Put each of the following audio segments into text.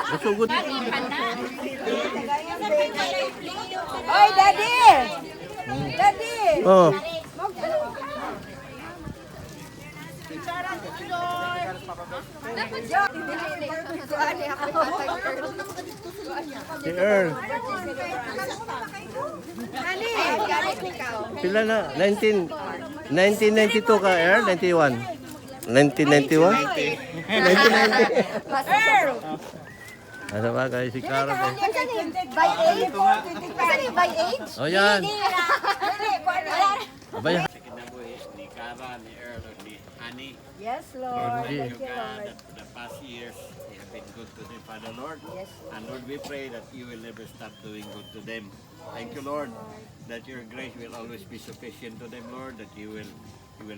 Masugod. Oy, Daddy! Daddy! Oh. Si Earl. Pila na? 1992 ka, Earl? 91? 1991? 1990. Earl! Ano ba kayo si Clara? By age? By age? O yan. Abay. Ni Cara, ni Earl, ni Annie. Yes, Lord. Thank you, God, that for the past years, you have been good to them, Father Lord. Yes, And Lord, we pray that you will never stop doing good to them. Thank you, Lord, that your grace will always be sufficient to them, Lord, that you will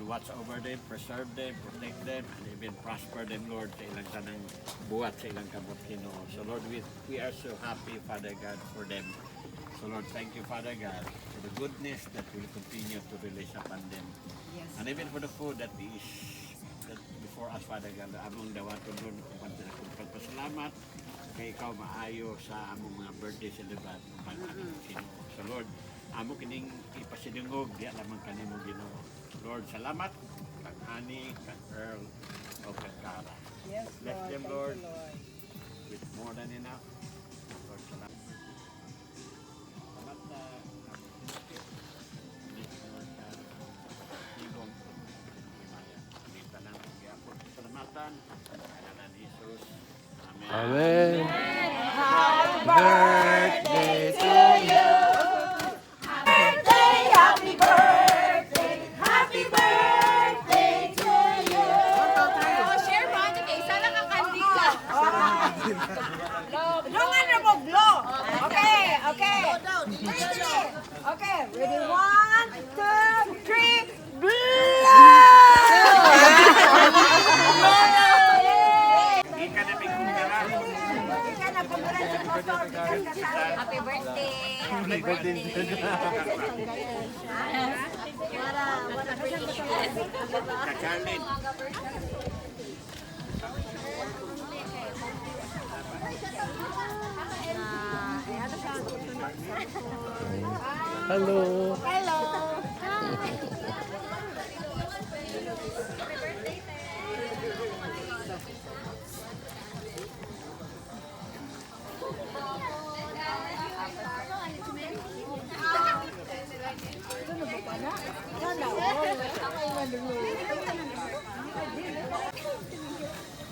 watch over them, preserve them, protect them, and even prosper them, Lord, sa ilang tanang buhat, sa ilang kamot, Ginoo. So, Lord, we are so happy, Father God, for them. So, Lord, thank you, Father God, for the goodness that will continue to release upon them. Yes. And even for the food that is that before us, Father God, among dawaton Lord, kung pagpasalamat, kay ikaw maayo sa among mga birthday celebration pag So, Lord, amo kining ipasinungog, di lamang kanimo, Ginoo. Lord, salamat kag Ani, kag Earl, o kag Cara. Yes, Bless them, Thank Lord, you, Lord. with more than enough. Lord, salamat. Salamat sa salamatan kailangan ni Jesus. Amen. Amen. Birthday to you. Happy birthday! Happy birthday to you! Share mo, okay, sana kakandi ka. Lungan na mo, blow! Okay, okay. Okay, ready? 1, 2, 3, blow! Hindi ka na bigunggaran. Happy birthday. Happy birthday. Kakalin. Hello.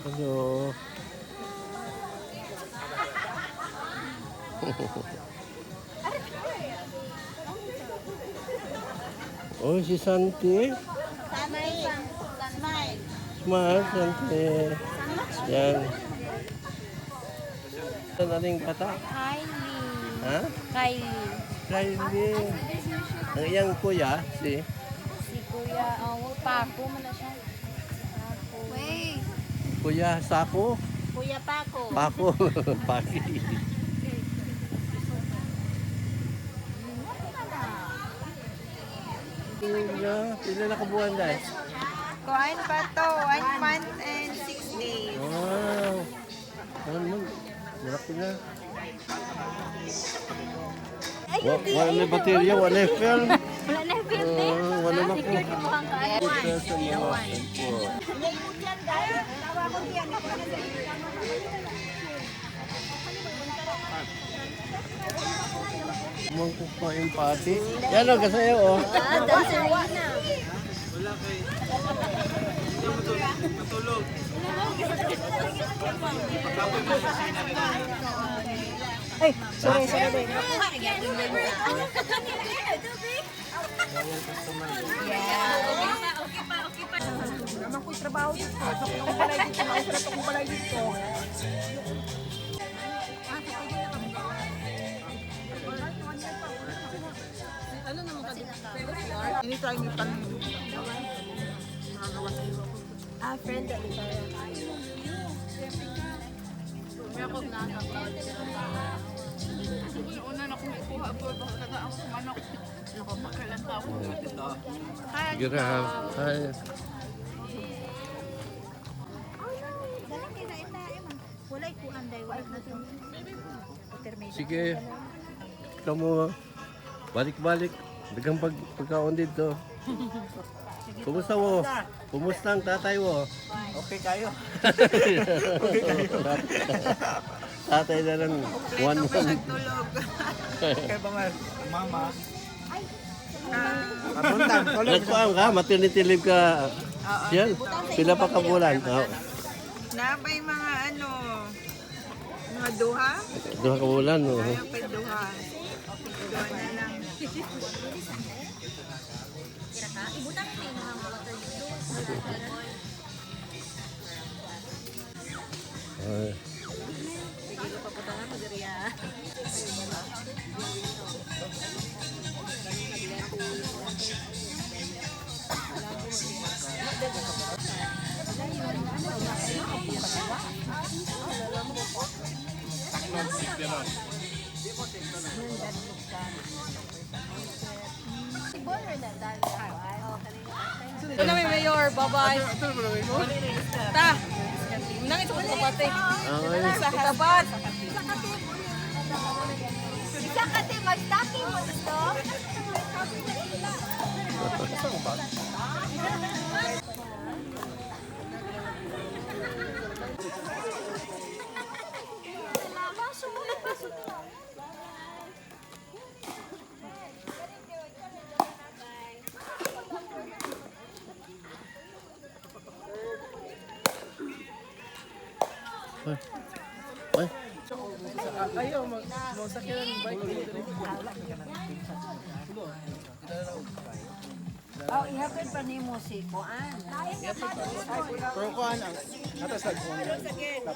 Hello. Oh, si Santi. Smile, Santi. Yan. Ano ating bata? Kylie. Ha? Kylie. Kylie. Ang iyang kuya, si Kuya, Paco mo na siya. Paco. Wait. Kuya Sako. Kuya Paco. Pako. Paki. Pila na kabuhan dahil? Kuhain pa to. 1 month and 6 days. Wow. Ano naman? Malaki na. Wala na baterya, wala na film. Wala na film. Wala na po. Mukhang kaya. Puta sa mga po. Mong ko yung party. Yan o, kasi o. Dancerina. Ay, sorry. Naman ko'y trabaho dito. Sa kong balay dito. Sa kong balay dito. Ini tayo ni pan. Friend that is Una na kung ikuha po, baka ako manok. Grab. Ay. Dalang kinain-lain man. Walay ko anday, walay na ito. Sige. Kamu balik-balik. Dagang pagkaon dito. Kumusta mo? Kumusta ang tatay mo? Okay kayo. Tatay na lang. One. Kaya ba nga, mama? Nagpaam ka? Maternity leave ka? Yan. Pila pa ka bulan? Oh. Nabay mga ano, mga duha. Duha ka bulan. Oh. Ayaw pa duha. Duha na lang. Ay. Ito na may mayor, bye-bye. Ta! Nang ito ko kapate. Ay. Sa katapat. Isa ka din, mag-stocking mo ito. Ay. Oh, ihapin pa ni mo si Kuan. Pero kuhan ang, atas